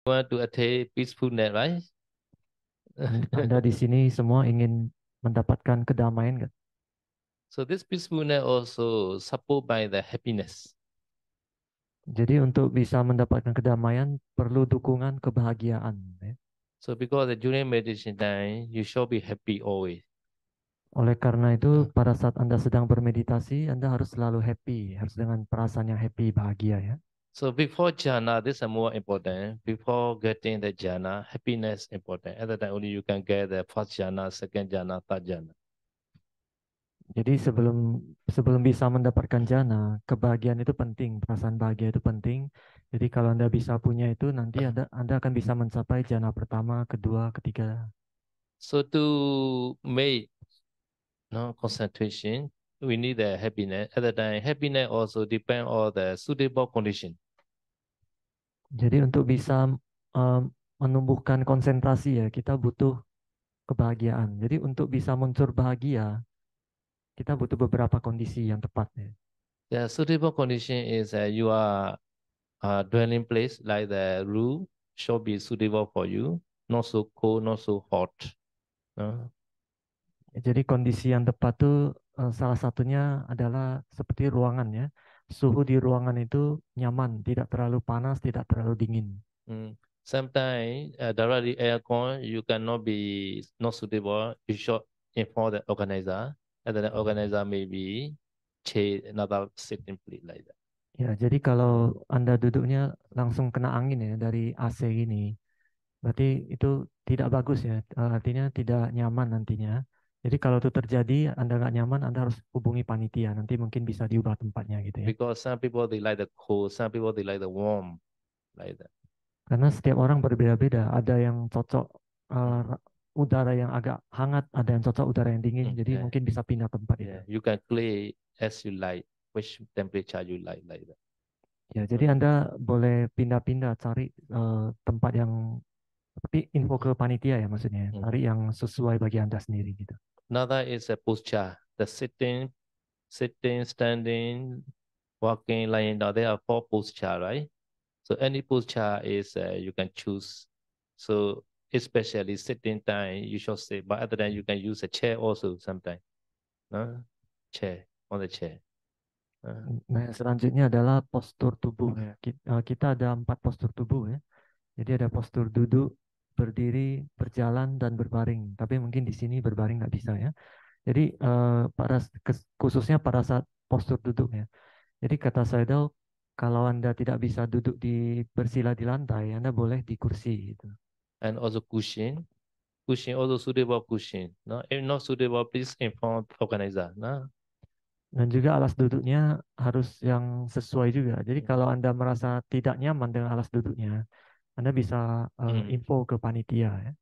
want to attain peacefulness, right? Anda di sini semua ingin mendapatkan kedamaian nggak? So this peacefulness also support by the happiness. Jadi untuk bisa mendapatkan kedamaian perlu dukungan kebahagiaan. Ya. So because during meditation time, you should be happy always. Oleh karena itu pada saat Anda sedang bermeditasi, Anda harus selalu happy, harus dengan perasaan yang happy, bahagia ya. So before jhana, this is more important. Before getting the jhana, happiness important. At that time only you can get the first jhana, second jhana, third jhana. Jadi sebelum sebelum bisa mendapatkan jana, kebahagiaan itu penting, perasaan bahagia itu penting. Jadi kalau Anda bisa punya itu, nanti Anda akan bisa mencapai jana pertama, kedua, ketiga. So to make concentration, we need the happiness. At that time, happiness also depend on the suitable condition. Jadi untuk bisa menumbuhkan konsentrasi ya, kita butuh kebahagiaan. Jadi untuk bisa muncul bahagia, kita butuh beberapa kondisi yang tepat ya. The suitable condition is your dwelling place, like the room should be suitable for you, not so cold, not so hot. Jadi kondisi yang tepat tuh salah satunya adalah seperti ruangan ya. Suhu di ruangan itu nyaman, tidak terlalu panas, tidak terlalu dingin. Sometimes directly aircon you cannot be not suitable. You should inform the organizer, and then the organizer maybe change another sitting place like that. Ya, jadi kalau Anda duduknya langsung kena angin ya dari AC ini, berarti itu tidak bagus ya. Artinya tidak nyaman nantinya. Jadi kalau itu terjadi, Anda nggak nyaman, Anda harus hubungi panitia. Nanti mungkin bisa diubah tempatnya gitu ya. Because some people they like the cold, some people they like the warm, like that. Karena setiap orang berbeda-beda. Ada yang cocok udara yang agak hangat, ada yang cocok udara yang dingin. Jadi Yeah. mungkin bisa pindah tempat itu. Yeah, you can play as you like, which temperature you like that. Ya, jadi Anda boleh pindah-pindah cari tempat yang seperti info ke panitia ya maksudnya. Cari yang sesuai bagi Anda sendiri gitu. Another is a posture, the sitting, standing, walking, lying down. There are four posture, right? So any posture is you can choose. So especially sitting time, you should sit. But other than you can use a chair also sometimes. Chair on the chair. Nah, yang selanjutnya adalah postur tubuh ya. Kita ada 4 postur tubuh ya. Jadi ada postur duduk, berdiri, berjalan, dan berbaring. Tapi mungkin di sini berbaring nggak bisa ya. Jadi khususnya pada saat postur duduk ya. Jadi kata Saidal, kalau Anda tidak bisa duduk bersila di lantai, Anda boleh di kursi gitu. And also cushion. Cushion also suitable cushion. No, if not suitable, please inform organizer. No. Dan juga alas duduknya harus yang sesuai juga. Jadi kalau Anda merasa tidak nyaman dengan alas duduknya, Anda bisa info ke panitia ya.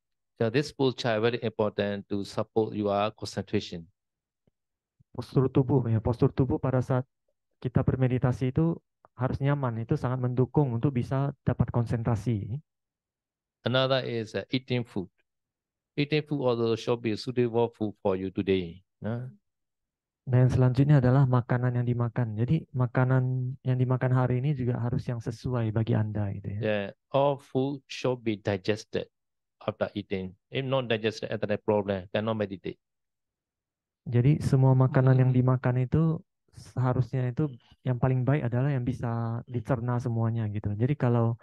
So this posture very important to support your concentration. Postur tubuh pada saat kita bermeditasi itu harus nyaman. Itu sangat mendukung untuk bisa dapat konsentrasi. Another is eating food. Eating food also should be suitable food for you today. No? Nah, yang selanjutnya adalah makanan yang dimakan. Jadi makanan yang dimakan hari ini juga harus yang sesuai bagi Anda gitu ya. Yeah, all food should be digested after eating. If not digested, ada problem, cannot meditate. Jadi semua makanan yang dimakan itu seharusnya itu yang paling baik adalah yang bisa dicerna semuanya gitu. Jadi kalau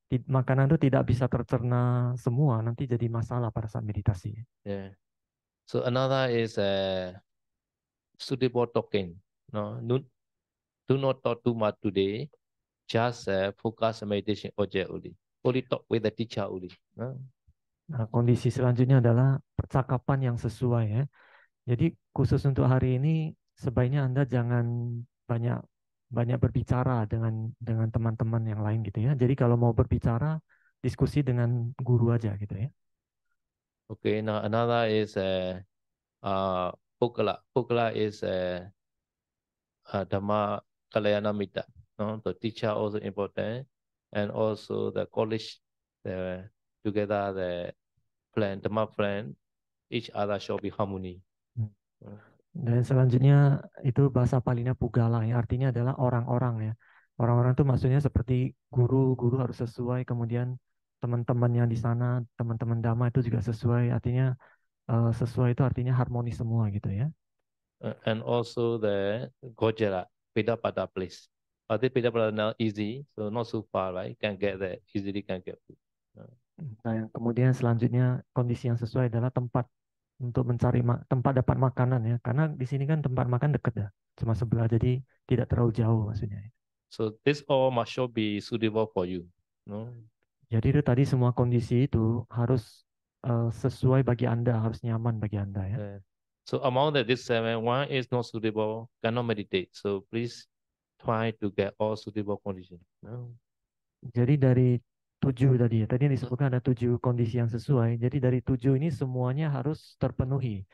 makanan itu tidak bisa tercerna semua, nanti jadi masalah pada saat meditasi. Yeah. So another is suitable talking. No, do not talk too much today. Just focus meditation object only. Only talk with the teacher only. No? Nah, kondisi selanjutnya adalah percakapan yang sesuai ya. Jadi khusus untuk hari ini sebaiknya Anda jangan banyak banyak berbicara dengan teman-teman yang lain gitu ya. Jadi kalau mau berbicara diskusi dengan guru aja gitu ya. Okay, now another is Pukala. Pukala is Dhamma Kalyana Mitta. No? The teacher also important, and also the college, together the plan, Dhamma plan, each other shall be harmony. Dan selanjutnya itu bahasa Palina Pugala ya, artinya adalah orang-orang ya. Orang-orang itu maksudnya seperti guru harus sesuai, kemudian teman-teman yang di sana, teman-teman Dhamma itu juga sesuai. Artinya sesuai itu artinya harmonis semua gitu ya. And also the Gojara, Pedapada place. But the Pedapada now easy, so not so far, right? Can get there easily, can get food. Nah, yang kemudian selanjutnya kondisi yang sesuai adalah tempat untuk mencari tempat dapat makanan ya. Karena di sini kan tempat makan dekat ya, cuma sebelah, jadi tidak terlalu jauh maksudnya. So this all must should be suitable for you. No? Jadi itu tadi semua kondisi itu harus sesuai bagi Anda, harus nyaman bagi Anda ya. So among this 7, one is not suitable, cannot meditate. So please try to get all suitable conditions. No? Jadi dari 7 tadi ya, tadi yang disebutkan ada 7 kondisi yang sesuai. Jadi dari 7 ini semuanya harus terpenuhi.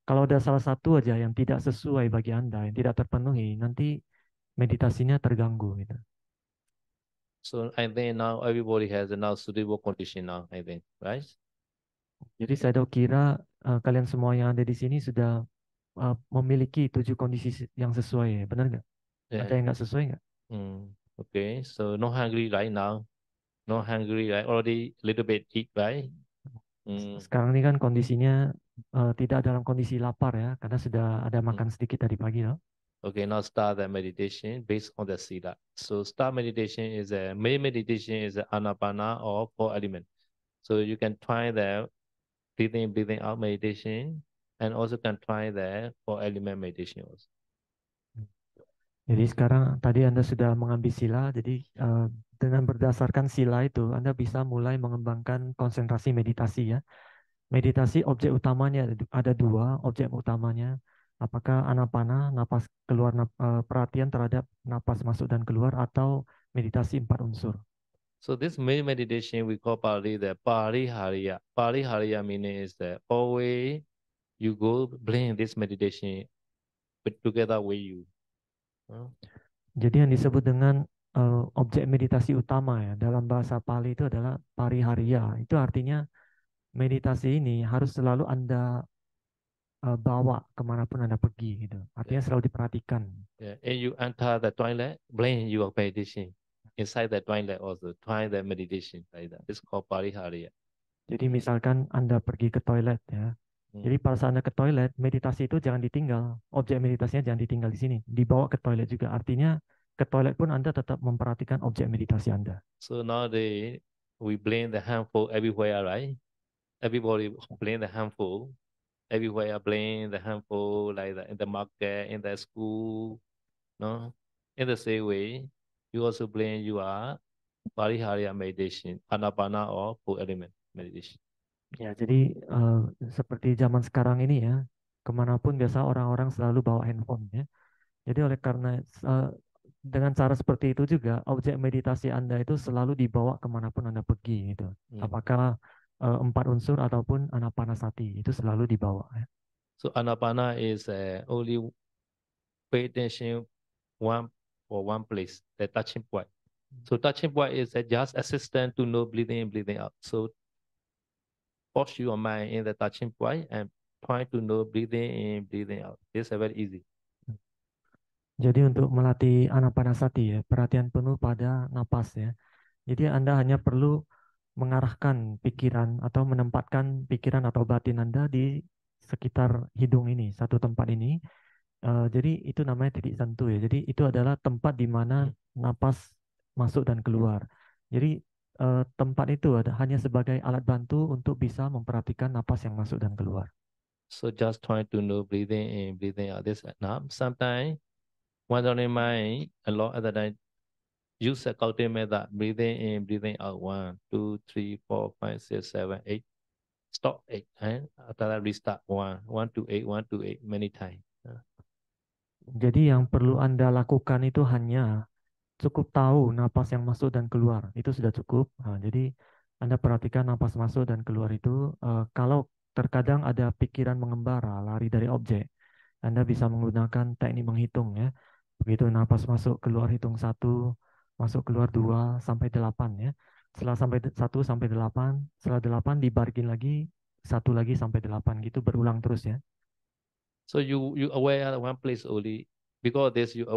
Kalau ada salah satu aja yang tidak sesuai bagi Anda, yang tidak terpenuhi, nanti meditasinya terganggu gitu. So I think now everybody has a now suitable condition now, I think, right? Jadi saya kira kalian semua yang ada di sini sudah memiliki 7 kondisi yang sesuai ya, benar nggak? Ada yang nggak sesuai nggak? Okay, so no hungry right now, no hungry, right? Already little bit eat, right? Sekarang ini kan kondisinya tidak dalam kondisi lapar ya, karena sudah ada makan sedikit tadi pagi loh. Okay, now start the meditation based on the sila. So start meditation is main meditation is anapana or 4 element. So you can try the breathing out meditation, and also can try the 4 element meditation also. Jadi sekarang tadi Anda sudah mengambil sila, jadi dengan berdasarkan sila itu Anda bisa mulai mengembangkan konsentrasi meditasi ya. Meditasi objek utamanya ada 2 objek utamanya. Apakah anapana, napas keluar, perhatian terhadap napas masuk dan keluar, atau meditasi 4 unsur. So this main meditation we call Pali the Parihariya. Parihariya meaning is that always you go bring this meditation together with you. Jadi yang disebut dengan objek meditasi utama ya dalam bahasa Pali itu adalah parihariya. Itu artinya meditasi ini harus selalu Anda bawa kemanapun Anda pergi gitu. Artinya selalu diperhatikan. Yeah, and you enter the toilet, bring your meditation inside the toilet also. Try the meditation like that. It's called parihariya. Jadi misalkan Anda pergi ke toilet ya. Jadi pada saat Anda ke toilet, meditasi itu jangan ditinggal. Objek meditasinya jangan ditinggal di sini. Dibawa ke toilet juga. Artinya ke toilet pun Anda tetap memperhatikan objek meditasi Anda. So nowadays we blame the handful everywhere, right? Everybody blame the handful. Everywhere blame the handful, like that in the market, in the school, no? In the same way, you also blame you are parihariya meditation, anapana or 4 element meditation. Ya, jadi seperti zaman sekarang ini ya, kemanapun biasa orang-orang selalu bawa handphone ya. Jadi oleh karena dengan cara seperti itu juga objek meditasi Anda itu selalu dibawa kemanapun Anda pergi gitu. Apakah 4 unsur ataupun anapanasati itu selalu dibawa ya. So anapana is only pay attention one place, the touching point. So touching point is just assistant to know breathing in, breathing out. So force your mind in the touching point and try to know breathing in, breathing out. It's very easy. Jadi untuk melatih anapanasati ya, perhatian penuh pada napas ya. Jadi Anda hanya perlu mengarahkan pikiran atau menempatkan pikiran atau batin Anda di sekitar hidung ini, satu tempat ini. Jadi itu namanya titik sentuh ya. Jadi itu adalah tempat di mana napas masuk dan keluar. Jadi tempat itu hanya sebagai alat bantu untuk bisa memperhatikan napas yang masuk dan keluar. So just try to know breathing in, breathing out. This now sometimes one on in mind a lot other than use a counting method, breathing in, breathing out. 1, 2, 3, 4, 5, 6, 7, 8. Stop 8 and after that restart 1, 1 to 8, 1 to 8 many times. Jadi yang perlu Anda lakukan itu hanya cukup tahu napas yang masuk dan keluar, itu sudah cukup. Nah, jadi Anda perhatikan napas masuk dan keluar itu. Kalau terkadang ada pikiran mengembara, lari dari objek, Anda bisa menggunakan teknik menghitung ya. Begitu napas masuk keluar hitung 1, masuk keluar 2 sampai 8 ya. Setelah sampai 1 sampai 8, setelah 8 dibarikin lagi 1 lagi sampai 8 gitu, berulang terus ya. So you aware at one place only because this you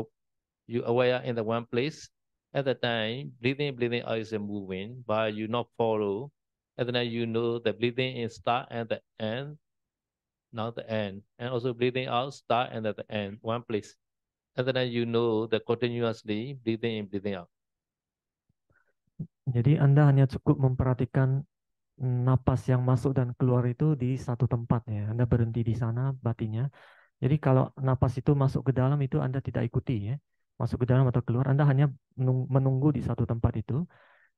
aware in the one place At the time, breathing out is a moving, but you not follow. At the time, you know the breathing in start and the end, not the end. And also breathing out, start and at the end, one place. At the time, you know the continuously breathing in, breathing out. Jadi Anda hanya cukup memperhatikan napas yang masuk dan keluar itu di satu tempat ya. Anda berhenti di sana batinnya. Jadi kalau napas itu masuk ke dalam itu Anda tidak ikuti ya. Masuk ke dalam atau keluar, Anda hanya menunggu di satu tempat itu.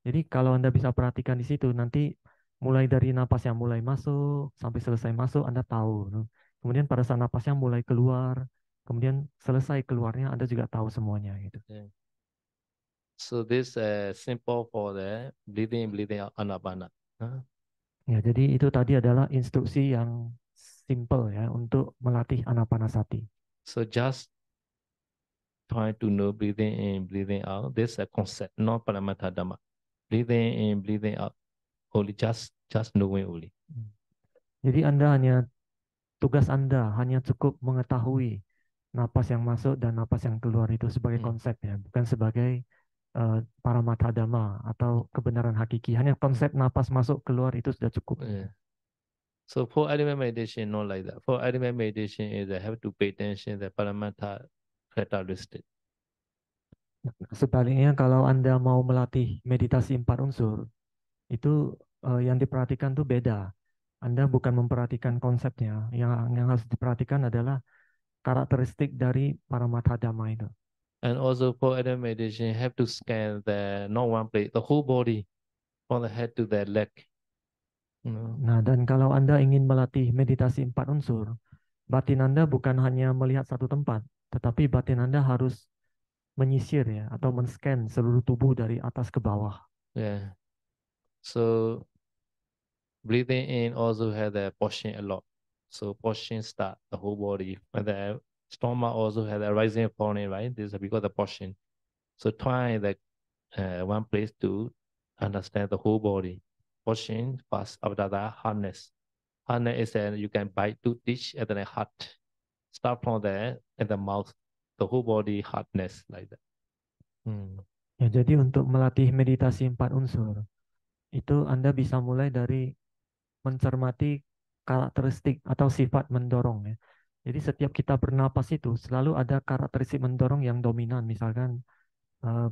Jadi kalau Anda bisa perhatikan di situ, nanti mulai dari napas yang mulai masuk sampai selesai masuk Anda tahu. Kemudian pada saat napas yang mulai keluar, kemudian selesai keluarnya Anda juga tahu semuanya gitu. Yeah. So this simple for the breathing in, breathing out, anapana. Ya, jadi itu tadi adalah instruksi yang simple ya untuk melatih anapanasati. So just try to know breathing in, breathing out. This is a concept, not paramata dhamma. Breathing in, breathing out, only just knowing only. Jadi tugas Anda hanya cukup mengetahui napas yang masuk dan napas yang keluar itu sebagai konsep ya, bukan sebagai paramata dhamma atau kebenaran hakiki. Hanya konsep napas masuk keluar itu sudah cukup. Yeah. So for element meditation, not like that. For element meditation is I have to pay attention the paramata characteristic. Sebaliknya kalau Anda mau melatih meditasi 4 unsur, itu yang diperhatikan tuh beda. Anda bukan memperhatikan konsepnya, yang harus diperhatikan adalah karakteristik dari paramata dhamma itu. And also for element meditation, you have to scan the not one place, the whole body, from the head to the leg. Nah, dan kalau Anda ingin melatih meditasi 4 unsur, batin Anda bukan hanya melihat satu tempat, tetapi batin Anda harus menyisir ya, atau men-scan seluruh tubuh dari atas ke bawah. Yeah. So breathing in also has the pushing a lot. So pushing start the whole body. And the stomach also has a rising and falling, right? This is because the pushing. So try the one place to understand the whole body. Pushing fast after that hardness. Hardness is that you can bite two teeth and then hard. Start from there and the mouth, the whole body hardness like that. Ya, jadi untuk melatih meditasi 4 unsur, itu Anda bisa mulai dari mencermati karakteristik atau sifat mendorong ya. Jadi setiap kita bernapas itu selalu ada karakteristik mendorong yang dominan. Misalkan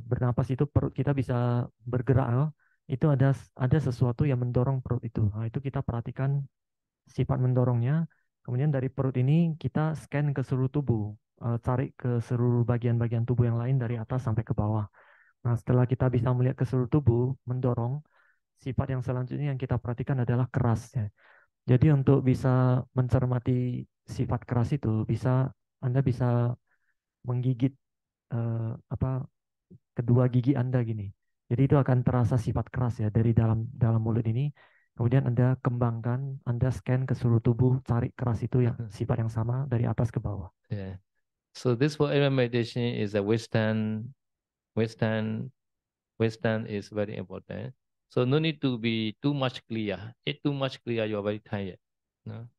bernapas itu perut kita bisa bergerak, itu ada sesuatu yang mendorong perut itu. Nah, itu kita perhatikan sifat mendorongnya. Kemudian dari perut ini kita scan ke seluruh tubuh, cari ke seluruh bagian-bagian tubuh yang lain dari atas sampai ke bawah. Nah, setelah kita bisa melihat ke seluruh tubuh mendorong, sifat yang selanjutnya yang kita perhatikan adalah keras ya. Jadi untuk bisa mencermati sifat keras itu Anda bisa menggigit kedua gigi Anda gini. Jadi itu akan terasa sifat keras ya dari dalam mulut ini. Kemudian Anda kembangkan, Anda scan ke seluruh tubuh, cari keras itu yang sifat yang sama dari atas ke bawah. Yeah. So this for every meditation is a Western is very important. So no need to be too much clear. If too much clear, you are very tired. No?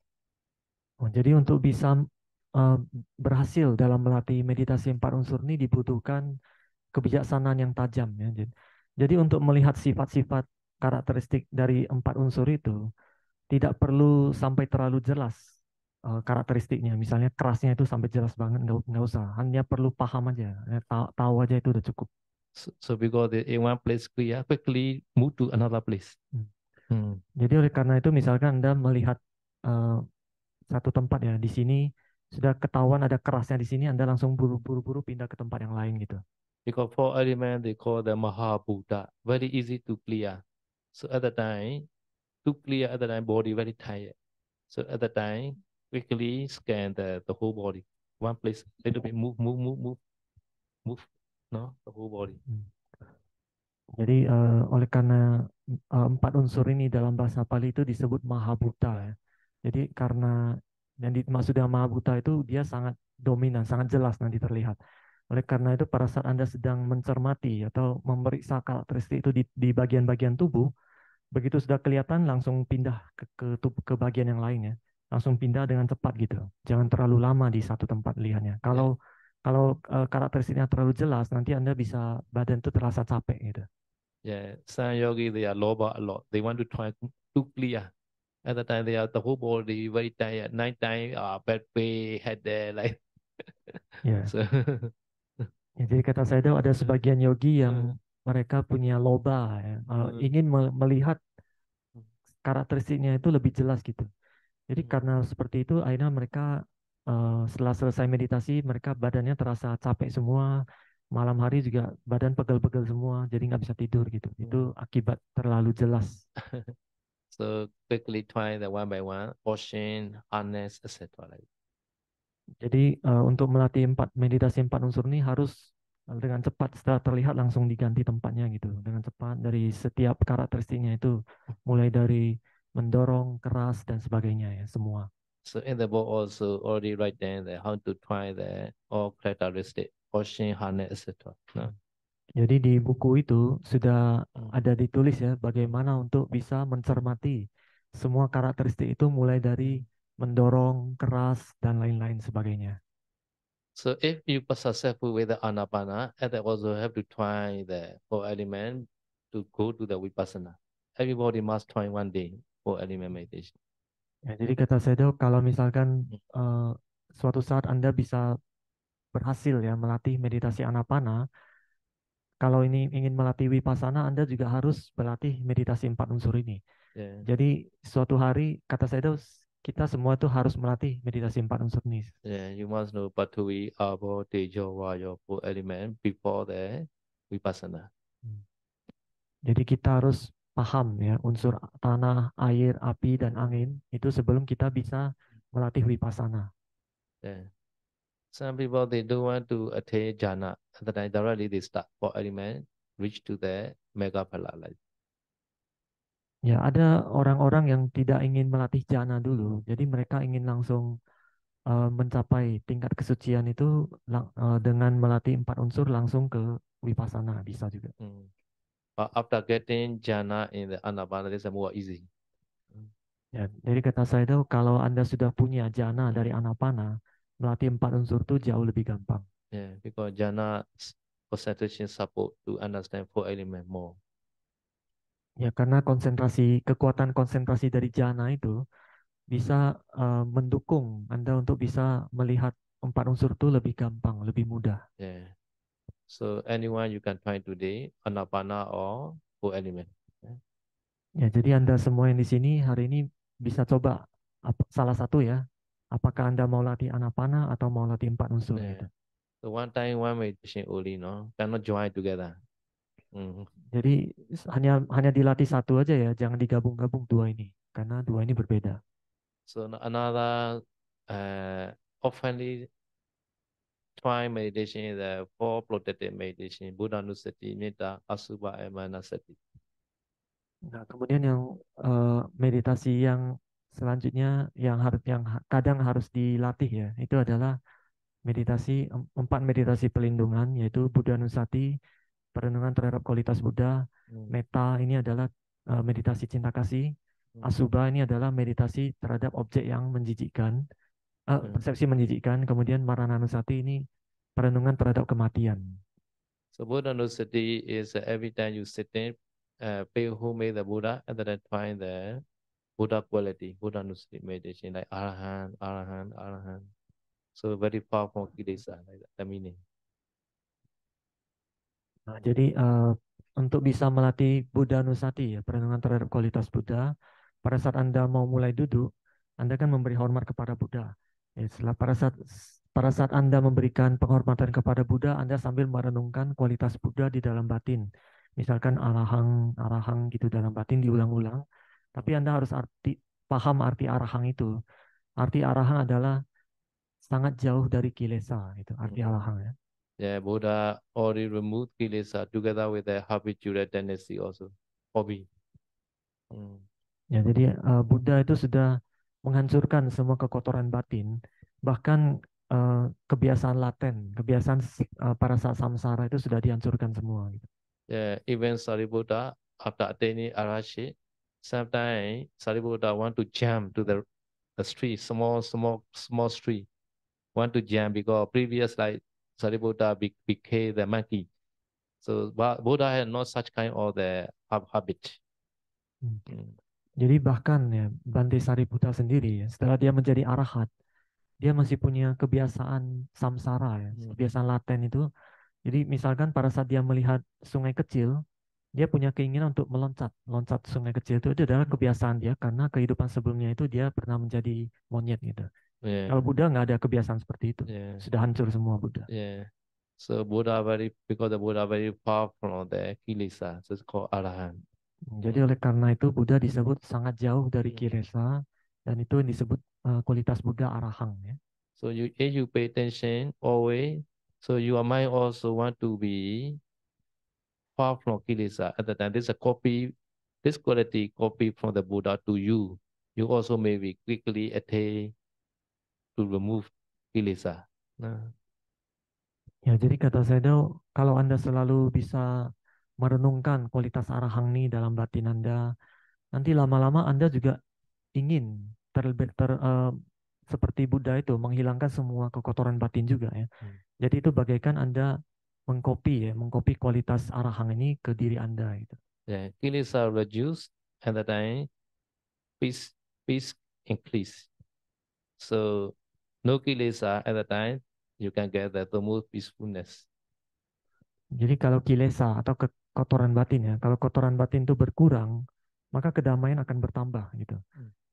Jadi untuk bisa berhasil dalam melatih meditasi 4 unsur ini dibutuhkan kebijaksanaan yang tajam ya. Jadi untuk melihat sifat-sifat karakteristik dari 4 unsur itu tidak perlu sampai terlalu jelas karakteristiknya. Misalnya kerasnya itu sampai jelas banget, nggak usah. Hanya perlu paham aja, tahu aja itu udah cukup. So because in one place clear, quickly move to another place. Jadi oleh karena itu misalkan Anda melihat satu tempat ya, di sini sudah ketahuan ada kerasnya di sini, Anda langsung buru-buru pindah ke tempat yang lain gitu. Because four elements they call the Mahabhuta, very easy to clear. So at the time, to clear at the time body very tired. So at the time, quickly scan the whole body. One place, little bit move. No, the whole body. Jadi oleh karena 4 unsur ini dalam bahasa Pali itu disebut Mahabhuta ya. Jadi karena yang dimaksud dengan Mahabhuta itu dia sangat dominan, sangat jelas nanti terlihat. Oleh karena itu pada saat Anda sedang mencermati atau memeriksa karakteristik itu di bagian-bagian tubuh, begitu sudah kelihatan langsung pindah ke bagian yang lain ya. Langsung pindah dengan cepat gitu. Jangan terlalu lama di satu tempat lihatnya. Kalau Kalau karakteristiknya terlalu jelas, nanti Anda bisa badan itu terasa capek gitu. Yeah, some yogi they are loba a lot. They want to try to clear. At the time they are the whole body very tired. Night time, bad pain, headache, like Ya, so. ya, jadi kata saya itu ada sebagian yogi uh, yang mereka punya loba, ya, uh, ingin melihat karakteristiknya itu lebih jelas gitu. Jadi uh. karena seperti itu, akhirnya mereka setelah selesai meditasi, mereka badannya terasa capek semua. Malam hari juga badan pegel-pegel semua, jadi nggak bisa tidur gitu. Itu akibat terlalu jelas. So quickly try the one by one, ocean, harness, etc. Like. Jadi untuk melatih meditasi empat unsur ini harus dengan cepat setelah terlihat langsung diganti tempatnya gitu. Dengan cepat dari setiap karakteristiknya itu, mulai dari mendorong, keras dan sebagainya ya semua. So in the book also already write down the how to try the all characteristic, ocean, harness, etc. No? Jadi di buku itu sudah Mm. ada ditulis ya bagaimana untuk bisa mencermati semua karakteristik itu mulai dari mendorong, keras dan lain-lain sebagainya. So if you are successful with the anapana, and then also have to try the four element to go to the vipassana. Everybody must try one day four element meditation. Ya, jadi kata Sedo kalau misalkan suatu saat Anda bisa berhasil ya melatih meditasi anapana, kalau ini ingin melatih vipassana, Anda juga harus berlatih meditasi empat unsur ini. Yeah, Jadi suatu hari kata Sedo kita semua itu harus melatih meditasi empat unsur ini. yeah. You must know Patui, Abo, Tejo, Vayo, four element before the vipassana. Hmm. Jadi kita harus paham ya unsur tanah, air, api, dan angin itu sebelum kita bisa melatih vipassana. Yeah. Some people they don't want to attain jhana. At the time directly they start four element, reach to the mega phala like. Ya ada orang-orang yang tidak ingin melatih jhana dulu, jadi mereka ingin langsung mencapai tingkat kesucian itu dengan melatih empat unsur langsung ke vipassana bisa juga. Mm. But after getting jhana in the anapana, it's more easy. Ya, jadi kata saya itu kalau Anda sudah punya jhana dari Mm. anapana, melatih empat unsur itu jauh lebih gampang. Yeah, because jhana concentration support to understand four element more. Ya, karena kekuatan konsentrasi dari jhana itu bisa mendukung Anda untuk bisa melihat empat unsur itu lebih gampang, lebih mudah. Yeah. So anyone you can try today, anapana or four element. Yeah. Ya, jadi Anda semua yang di sini hari ini bisa coba salah satu ya. Apakah Anda mau latih anapana atau mau latih empat unsur gitu. Yeah. So one time one meditation only, no, cannot join together. Mm. Jadi hanya dilatih satu aja ya, jangan digabung-gabung dua ini karena dua ini berbeda. So another oftenly try meditation is the four protected meditation, Buddha Nusati, Metta, Asubha, and Manasati. Nah, kemudian yang meditasi yang selanjutnya yang kadang harus dilatih ya, itu adalah empat meditasi pelindungan yaitu Buddha Nusati, perenungan terhadap kualitas Buddha, Mm. Metta ini adalah meditasi cinta kasih, Mm. Asubha ini adalah meditasi terhadap objek yang menjijikkan, Mm. persepsi menjijikkan, kemudian Marananusati ini perenungan terhadap kematian. So Buddha Nusati is every time you sit in, pay who made the Buddha, and then find the Buddha quality, Buddha Nusati meditation, like Arahant, Arahant, Arahant. So very powerful kilesa, like that, the meaning. Nah, jadi untuk bisa melatih Buddha Nusati ya, perenungan terhadap kualitas Buddha, pada saat Anda mau mulai duduk, Anda kan memberi hormat kepada Buddha. Ya, pada saat Anda memberikan penghormatan kepada Buddha, Anda sambil merenungkan kualitas Buddha di dalam batin. Misalkan arahang, arahang gitu dalam batin diulang-ulang. Tapi Anda harus paham arti arahang itu. Arti arahang adalah sangat jauh dari kilesa, itu arti arahang ya. Yeah, Buddha already removed kilesa together with the habitual tendency also, hobby. Mm. Ya, jadi Buddha itu sudah menghancurkan semua kekotoran batin, bahkan kebiasaan laten, kebiasaan pada saat samsara itu sudah dihancurkan semua. Gitu. Yeah, even Sariputta, after attaining Arashi, sometimes Sariputta want to jump to the street, small street, want to jump because previous like Sariputta became the monkey. So Buddha had not such kind of the habit. Jadi bahkan ya Bante Sariputta sendiri ya, setelah dia menjadi arahat, dia masih punya kebiasaan samsara ya, kebiasaan laten itu. Jadi misalkan pada saat dia melihat sungai kecil, dia punya keinginan untuk loncat sungai kecil itu adalah kebiasaan dia karena kehidupan sebelumnya itu dia pernah menjadi monyet gitu. Yeah. Kalau Buddha nggak ada kebiasaan seperti itu, sudah hancur semua Buddha. Yeah. So Buddha because the Buddha very far from the kilesa, so it's called arahant. Jadi oleh karena itu Buddha disebut sangat jauh dari kilesa dan itu disebut kualitas Buddha arahang ya. So if you pay attention always, so your mind also want to be far from kilesa. At the time, this quality copy from the Buddha to you. You also may be quickly attain to remove kilesa. Ya, jadi kata Sayadaw, kalau Anda selalu bisa merenungkan kualitas arahang ini dalam batin Anda, nanti lama-lama Anda juga ingin seperti Buddha itu menghilangkan semua kekotoran batin juga ya. Jadi itu bagaikan Anda mengkopi kualitas arahang ini ke diri Anda gitu. Yeah, kilesa reduce at the time, peace increase. So no kilesa at the time, you can get the most peacefulness. Jadi kalau kilesa atau kekotoran batin ya, kalau kotoran batin itu berkurang, maka kedamaian akan bertambah gitu.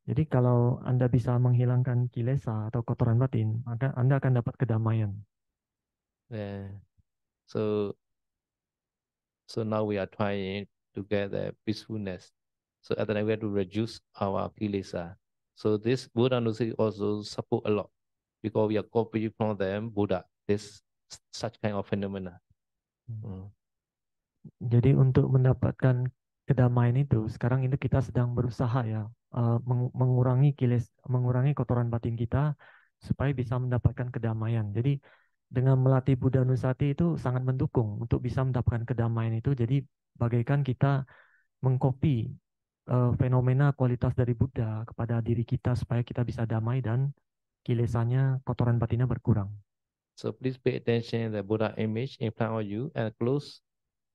Jadi kalau Anda bisa menghilangkan kilesa atau kotoran batin, maka Anda akan dapat kedamaian. Yeah. So now we are trying to get the peacefulness. So at the time we have to reduce our kilesa. So this Buddha Nusri also support a lot because we are copying from them Buddha. This such kind of phenomena. Jadi untuk mendapatkan kedamaian itu, sekarang ini kita sedang berusaha ya mengurangi kotoran batin kita supaya bisa mendapatkan kedamaian. Jadi dengan melatih Buddha Nusati itu sangat mendukung untuk bisa mendapatkan kedamaian itu. Jadi bagaikan kita mengkopi fenomena kualitas dari Buddha kepada diri kita supaya kita bisa damai dan kilesanya kotoran batinnya berkurang. So please pay attention the Buddha image in front of you and close.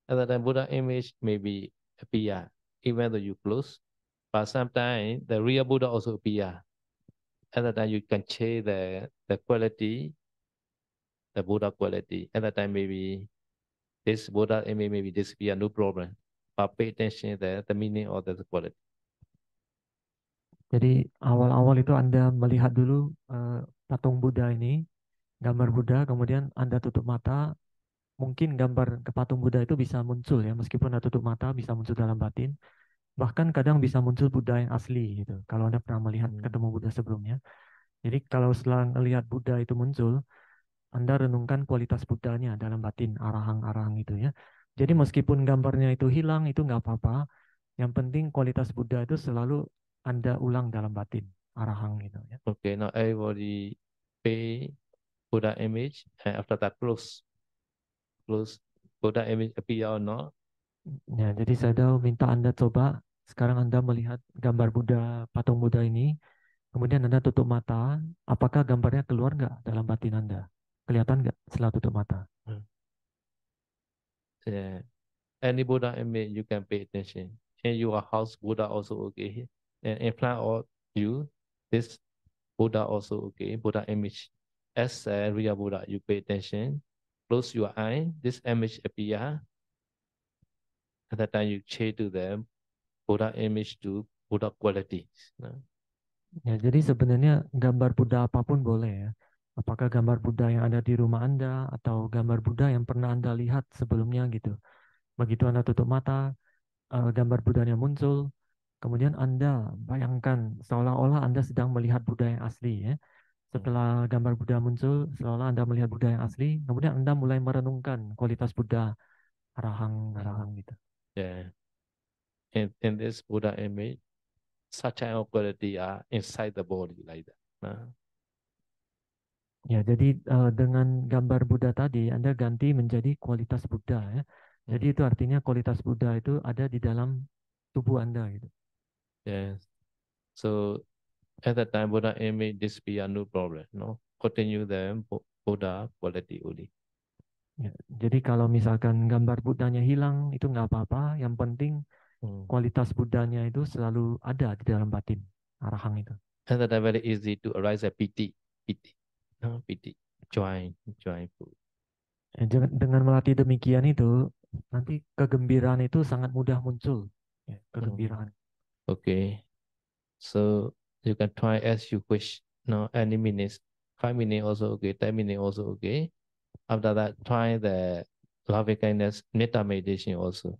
At the time Buddha image may be appear even though you close. But sometimes the real Buddha also appear. At the time you can change the quality, the Buddha quality. At the time maybe this Buddha image maybe disappear, no problem. But pay attention the meaning of the quality. Jadi awal-awal itu Anda melihat dulu patung Buddha ini, gambar Buddha, kemudian Anda tutup mata, mungkin gambar ke patung Buddha itu bisa muncul ya, meskipun Anda tutup mata bisa muncul dalam batin. Bahkan kadang bisa muncul Buddha yang asli gitu. Kalau Anda pernah melihat ketemu Buddha sebelumnya. Jadi kalau setelah melihat Buddha itu muncul, Anda renungkan kualitas Buddhanya dalam batin, arahang-arahang itu ya. Jadi meskipun gambarnya itu hilang, itu nggak apa-apa. Yang penting kualitas Buddha itu selalu Anda ulang dalam batin, arahang gitu ya. Okay, now everybody pay Buddha image and after that close Buddha image appear or not. Ya, jadi saya minta Anda coba sekarang Anda melihat gambar Buddha, patung Buddha ini, kemudian Anda tutup mata, apakah gambarnya keluar nggak dalam batin Anda? Kelihatan nggak setelah tutup mata? Yeah. Any Buddha image you can pay attention. In your house, Buddha also okay. And in front of you, this Buddha also okay. Buddha image. As a real Buddha, you pay attention. Close your eye. This image appear. At that time, you change to the Buddha image to Buddha quality. Ya, jadi sebenarnya gambar Buddha apapun boleh ya. Apakah gambar Buddha yang ada di rumah Anda atau gambar Buddha yang pernah Anda lihat sebelumnya gitu. Begitu Anda tutup mata, gambar Buddhanya muncul, kemudian Anda bayangkan seolah-olah Anda sedang melihat Buddha yang asli ya. Setelah gambar Buddha muncul, seolah Anda melihat Buddha yang asli, kemudian Anda mulai merenungkan kualitas Buddha, arahang gitu. Yeah. In this Buddha image, such kind of quality are inside the body like that. Ya, jadi dengan gambar Buddha tadi, Anda ganti menjadi kualitas Buddha ya. Jadi itu artinya kualitas Buddha itu ada di dalam tubuh Anda gitu. Yes. So at that time, Buddha image disappear, no problem. No, continue the Buddha quality only. Ya, jadi kalau misalkan gambar Buddhanya hilang itu nggak apa-apa. Yang penting kualitas Buddhanya itu selalu ada di dalam batin, arahang itu. And that very easy to arise a piti, piti, no, piti, joyful. Ya, dengan melatih demikian itu nanti kegembiraan itu sangat mudah muncul. Ya, kegembiraan. Okay, so you can try as you wish. No, any minutes, 5 minutes also okay, 10 minutes also okay. After that, try the loving kindness metta meditation also.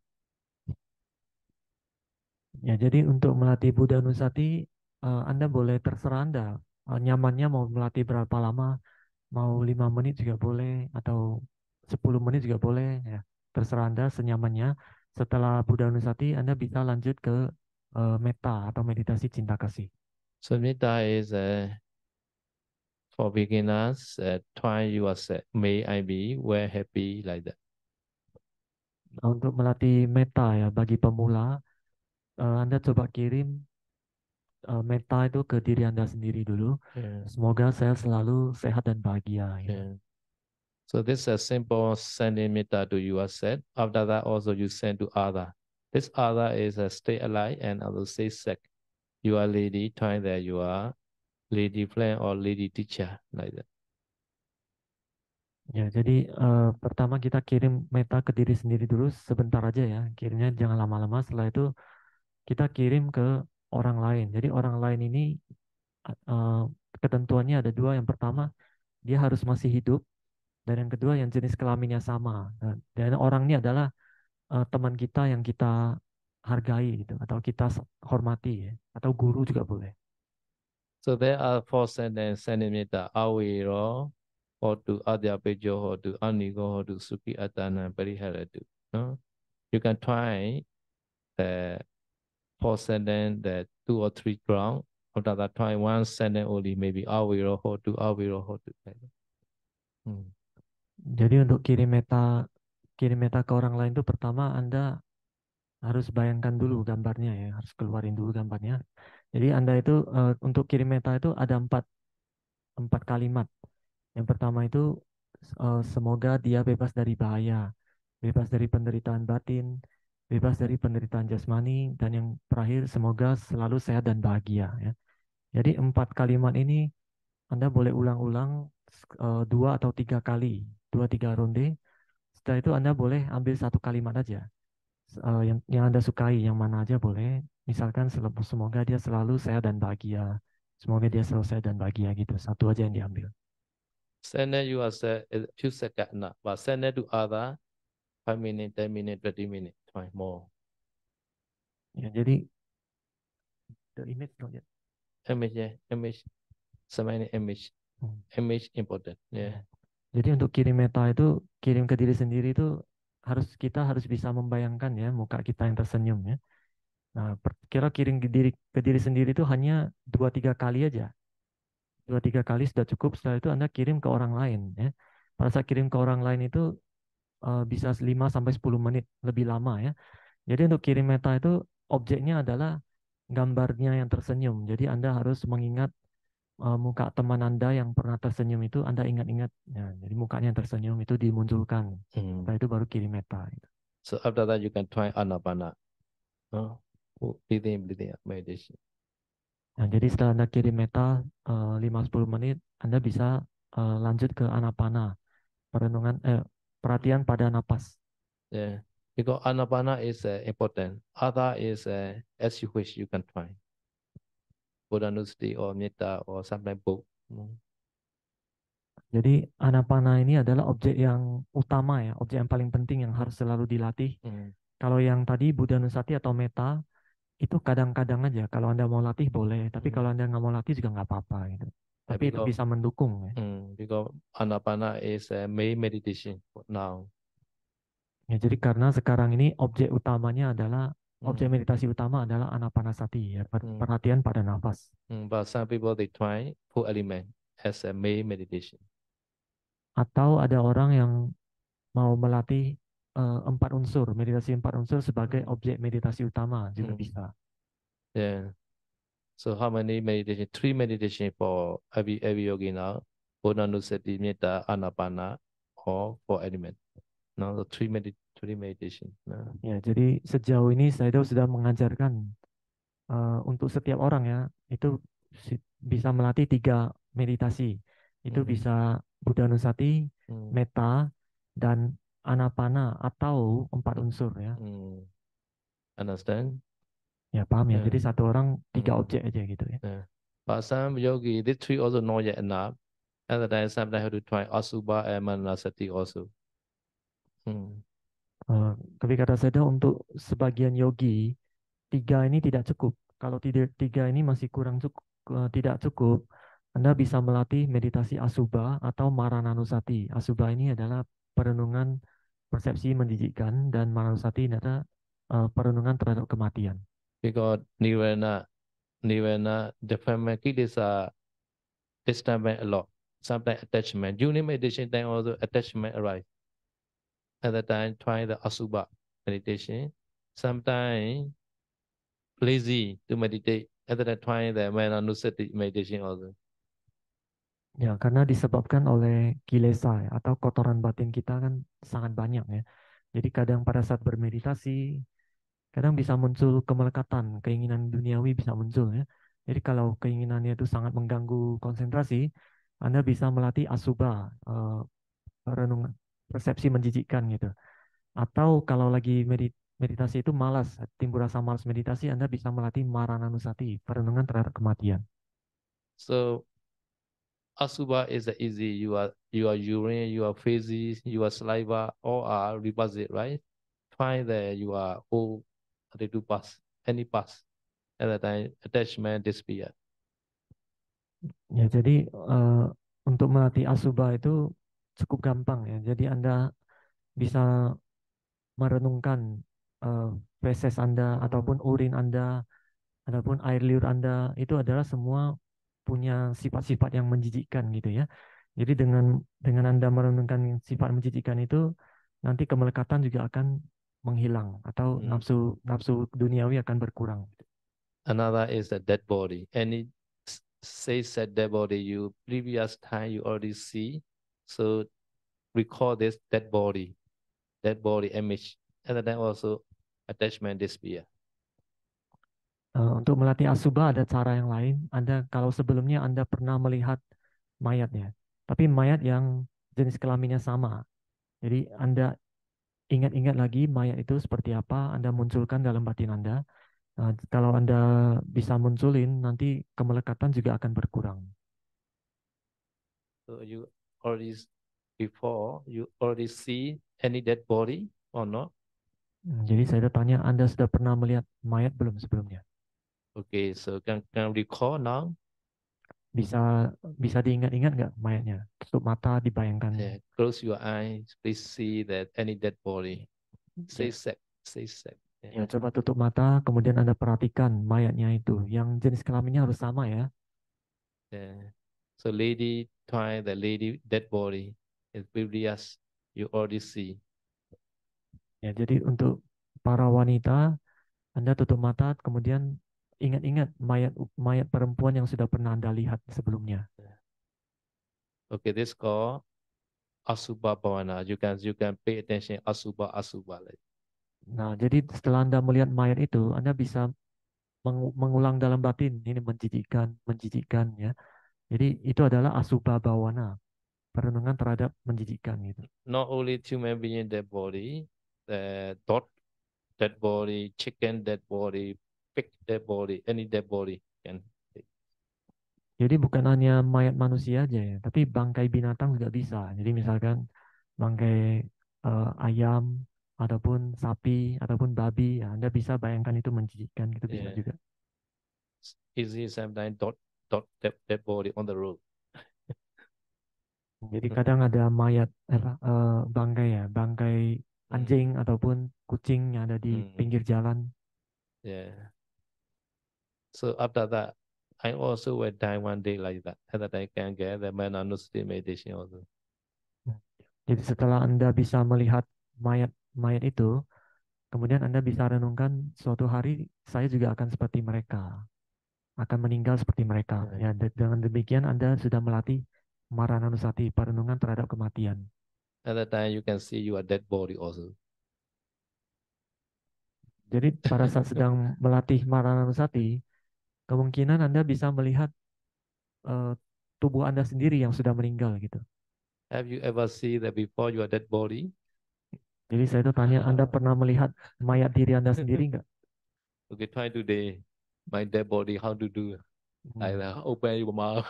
Ya, jadi untuk melatih Buddha Nusati, Anda boleh terserah Anda. Nyamannya mau melatih berapa lama, mau 5 menit juga boleh, atau 10 menit juga boleh. Ya, terserah Anda senyamannya. Setelah Buddha Nusati, Anda bisa lanjut ke metta atau meditasi cinta kasih. So metta is for beginners. Try yourself. May I be well happy like that. Untuk melatih metta ya bagi pemula, Anda coba kirim metta itu ke diri Anda sendiri dulu. Yeah. Semoga saya selalu sehat dan bahagia. Gitu. Yeah. So this is a simple sending metta to yourself. After that, also you send to other. This other is a stay alive and also stay sick. You are lady, try that you are lady friend or lady teacher like that. Ya, jadi pertama kita kirim meta ke diri sendiri dulu sebentar aja ya. Kirimnya jangan lama-lama. Setelah itu kita kirim ke orang lain. Jadi orang lain ini eh, ketentuannya ada dua. Yang pertama dia harus masih hidup dan yang kedua yang jenis kelaminnya sama. Dan orang ini adalah teman kita yang kita hargai gitu atau kita hormati ya. Atau guru juga boleh. So there are 4 sending metta. Awiro, hotu adyapejo, hotu anigo, hotu suki atana pariharatu. No? You can try the 4 sentence, the 2 or 3 ground. After that, try 1 sentence only, maybe awiro, hotu, like that. Jadi untuk kirim meta ke orang lain itu pertama Anda harus bayangkan dulu gambarnya ya, harus keluarin dulu gambarnya. Jadi Anda itu untuk kirim meta itu ada empat kalimat. Yang pertama itu semoga dia bebas dari bahaya, bebas dari penderitaan batin, bebas dari penderitaan jasmani, dan yang terakhir semoga selalu sehat dan bahagia ya. Jadi 4 kalimat ini Anda boleh ulang-ulang 2 atau 3 kali, 2-3 ronde. Setelah itu Anda boleh ambil 1 kalimat aja. Yang Anda sukai, yang mana aja boleh. Misalkan semoga dia selalu sehat dan bahagia. Semoga dia selalu sehat dan bahagia gitu. Satu aja yang diambil. Send you are a few seconds, but send to other 5 minutes, 10 minutes, 20 minutes, try more. Ya, jadi the image not yet. Image, yeah, image, semuanya image, image important, yeah. Jadi untuk kirim meta itu kirim ke diri sendiri itu kita harus bisa membayangkan ya muka kita yang tersenyum ya. Nah, kira kirim ke diri sendiri itu hanya 2-3 kali aja. 2-3 kali sudah cukup. Setelah itu Anda kirim ke orang lain ya. Pada saat kirim ke orang lain itu bisa 5-10 menit lebih lama ya. Jadi untuk kirim meta itu objeknya adalah gambarnya yang tersenyum. Jadi Anda harus mengingat muka teman Anda yang pernah tersenyum itu Anda ingat-ingat. Ya, jadi mukanya yang tersenyum itu dimunculkan. Setelah itu baru kirim meta. Gitu. So after that you can try anapana. Breathing meditation. Nah, jadi setelah Anda kirim meta 5-10 menit, Anda bisa lanjut ke anapana, perhatian pada napas. Yeah, because anapana is important. Other is as you wish you can try. Buddha Nusati or metta or sometimes both. Jadi anapana ini adalah objek yang utama ya, objek yang paling penting yang harus selalu dilatih. Kalau yang tadi Buddha Nusati atau metta itu kadang-kadang aja. Kalau Anda mau latih boleh, tapi kalau Anda nggak mau latih juga nggak apa-apa gitu. Tapi itu bisa mendukung ya. Because anapana is a main meditation now. Ya, jadi karena sekarang ini objek utamanya adalah objek meditasi utama adalah anapanasati ya, perhatian pada nafas. But some people they try 4 elements as a main meditation. Atau ada orang yang mau melatih 4 unsur, meditasi 4 unsur sebagai objek meditasi utama juga bisa. Yeah. So how many meditation? 3 meditation for every yogi now. Buddha Nusati, Metta, Anapana, or 4 elements. No, the three meditation. No. Ya, jadi sejauh ini saya sudah mengajarkan untuk setiap orang ya, itu bisa melatih 3 meditasi. Itu bisa Buddhanusati, Metta, dan Anapana atau 4 unsur ya. Understand? Ya paham ya. Jadi satu orang 3 objek aja gitu ya. But some yogi, these 3 also not yet enough. Other than sometimes have to try Asubha and Manasati also. Tapi kata saya untuk sebagian yogi 3 ini tidak cukup. Kalau 3 ini masih kurang cukup, tidak cukup, Anda bisa melatih meditasi Asubha atau Marananusati. Asubha ini adalah perenungan persepsi menjijikkan dan Marananusati ini adalah perenungan terhadap kematian. Because nirvana, the kilesa disturbance a lot. Sometimes attachment. During meditation time also attachment arise. At the time try the Asubha meditation. Sometimes lazy to meditate. At the time try the Mananusati meditation also. Ya, karena disebabkan oleh kilesa ya, atau kotoran batin kita kan sangat banyak ya. Jadi kadang pada saat bermeditasi, kadang bisa muncul kemelekatan, keinginan duniawi bisa muncul ya. Jadi kalau keinginannya itu sangat mengganggu konsentrasi, Anda bisa melatih Asubha, renungan persepsi menjijikkan gitu. Atau kalau lagi meditasi itu malas, timbul rasa malas meditasi, Anda bisa melatih Marananusati, perenungan terhadap kematian. So Asubha is easy. Your urine, your feces, your saliva, all are reposite, right? Try that you are all ready to pass any pass. At the time attachment disappear. Ya, jadi untuk melatih Asubha itu cukup gampang ya. Jadi Anda bisa merenungkan feses Anda ataupun urin Anda ataupun air liur Anda itu adalah semua punya sifat-sifat yang menjijikkan gitu ya. Jadi dengan Anda merenungkan sifat menjijikkan itu nanti kemelekatan juga akan menghilang atau nafsu duniawi akan berkurang. Another is the dead body. Any say said dead body you previous time you already see. So recall this dead body image. And then also attachment disappear. Untuk melatih Asubha ada cara yang lain. Kalau sebelumnya Anda pernah melihat mayatnya, tapi mayat yang jenis kelaminnya sama. Jadi Anda ingat-ingat lagi mayat itu seperti apa, Anda munculkan dalam batin Anda. Kalau Anda bisa munculin, nanti kemelekatan juga akan berkurang. So you already see any dead body or not? Jadi saya tanya, Anda sudah pernah melihat mayat belum sebelumnya? Okay, so can recall now? Bisa diingat-ingat nggak mayatnya? Tutup mata, dibayangkan. Yeah, close your eyes. Please see that any dead body. Say Ya. set. Ya, coba tutup mata, kemudian Anda perhatikan mayatnya itu. Yang jenis kelaminnya harus sama ya. Yeah. So try the lady dead body. It's previous you already see. Ya, jadi untuk para wanita, Anda tutup mata, kemudian ingat-ingat mayat perempuan yang sudah pernah Anda lihat sebelumnya. Okay, this called Asubha Bhavana. You can pay attention Asubha. Nah, jadi setelah Anda melihat mayat itu, Anda bisa mengulang dalam batin, ini menjijikkan ya. Jadi itu adalah Asubha Bhavana, perenungan terhadap menjijikkan gitu. Not only human being dead body, the dog dead body, chicken dead body, pig dead body, any dead body can. Jadi bukan hanya mayat manusia aja ya, tapi bangkai binatang juga bisa. Jadi misalkan bangkai ayam, ataupun sapi, ataupun babi, ya Anda bisa bayangkan itu menjijikkan, gitu bisa juga. Easy sometimes dead body on the road. Jadi kadang ada mayat bangkai ya, bangkai anjing ataupun kucing yang ada di pinggir jalan. Yeah. So after that, I also will die one day like that. And that I can get the Mananusati meditation also. Jadi setelah Anda bisa melihat mayat itu, kemudian Anda bisa renungkan suatu hari saya juga akan seperti mereka, akan meninggal seperti mereka. Ya, dengan demikian Anda sudah melatih Marananusati, perenungan terhadap kematian. At that time, you can see your dead body also. Jadi pada saat sedang melatih Maranasati, kemungkinan Anda bisa melihat tubuh Anda sendiri yang sudah meninggal gitu. Have you ever seen that before your dead body? Jadi saya itu tanya, Anda pernah melihat mayat diri Anda sendiri nggak? Okay, try today. My dead body, how to do? Like that. Open your mouth.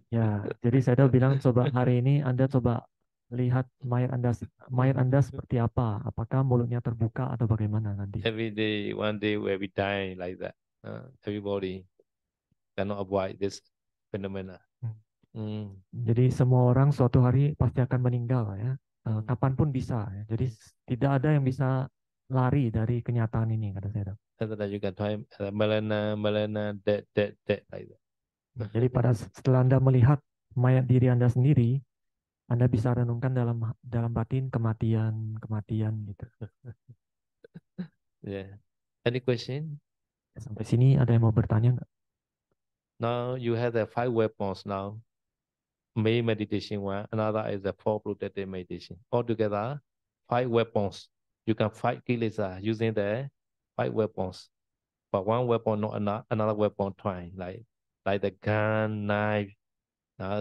Ya, jadi saya itu bilang coba hari ini Anda coba lihat mayat Anda seperti apa? Apakah mulutnya terbuka atau bagaimana nanti? Every day, one day we'll be dying like that. Everybody cannot avoid this phenomena. Jadi semua orang suatu hari pasti akan meninggal ya. Mm. Kapanpun bisa ya. Jadi tidak ada yang bisa lari dari kenyataan ini kata saya. And then you can try melana, dead, like that. Jadi setelah Anda melihat mayat diri Anda sendiri, Anda bisa renungkan dalam batin kematian gitu. Yeah. Any question? Sampai sini ada yang mau bertanya nggak? Now you have the 5 weapons now. Main meditation one, another is the 4 protective meditation. Altogether, 5 weapons. You can fight kilesa using the 5 weapons. But one weapon, not another weapon trying, like the gun, knife,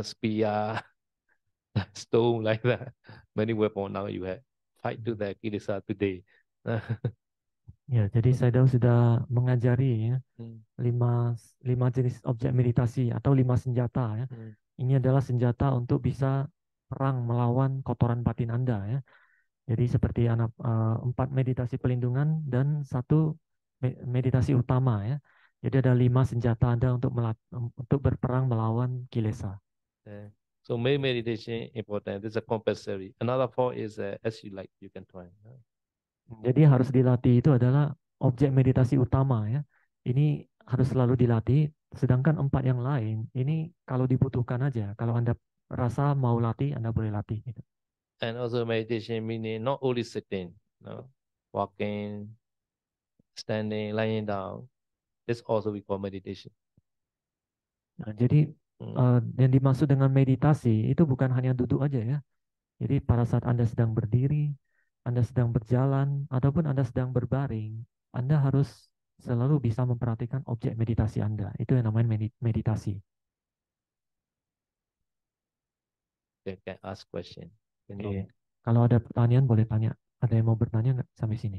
spear, stone, like that. Many weapons now you have. Fight to the kilesa today. Ya, jadi saya sudah mengajari ya, lima jenis objek meditasi atau 5 senjata ya. Ini adalah senjata untuk bisa perang melawan kotoran batin Anda ya. Jadi seperti 4 meditasi pelindungan dan 1 meditasi utama ya. Jadi ada 5 senjata Anda untuk berperang melawan kilesa. So main meditation important. This is a compulsory. Another 4 is as you like, you can try. Jadi harus dilatih itu adalah objek meditasi utama ya. Ini harus selalu dilatih. Sedangkan 4 yang lain ini kalau dibutuhkan aja. Kalau Anda rasa mau latih, Anda boleh latih gitu. And also meditation meaning not only sitting, walking, standing, lying down. This also we call meditation. Nah, jadi yang dimaksud dengan meditasi itu bukan hanya duduk aja ya. Jadi pada saat Anda sedang berdiri, Anda sedang berjalan, ataupun Anda sedang berbaring, Anda harus selalu bisa memperhatikan objek meditasi Anda. Itu yang namanya meditasi. Can ask question. Oke. Kalau ada pertanyaan boleh tanya. Ada yang mau bertanya nggak sampai sini?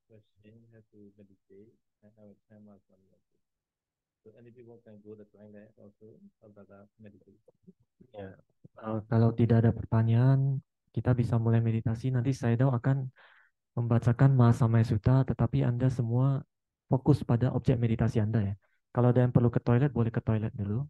Question, have to meditate and have a time of meditation. So any people can go the toilet also after that meditation. Ya. Kalau tidak ada pertanyaan, kita bisa mulai meditasi. Nanti Sayadaw akan membacakan Mahasamaya Sutta, tetapi Anda semua fokus pada objek meditasi Anda ya. Kalau ada yang perlu ke toilet, boleh ke toilet dulu.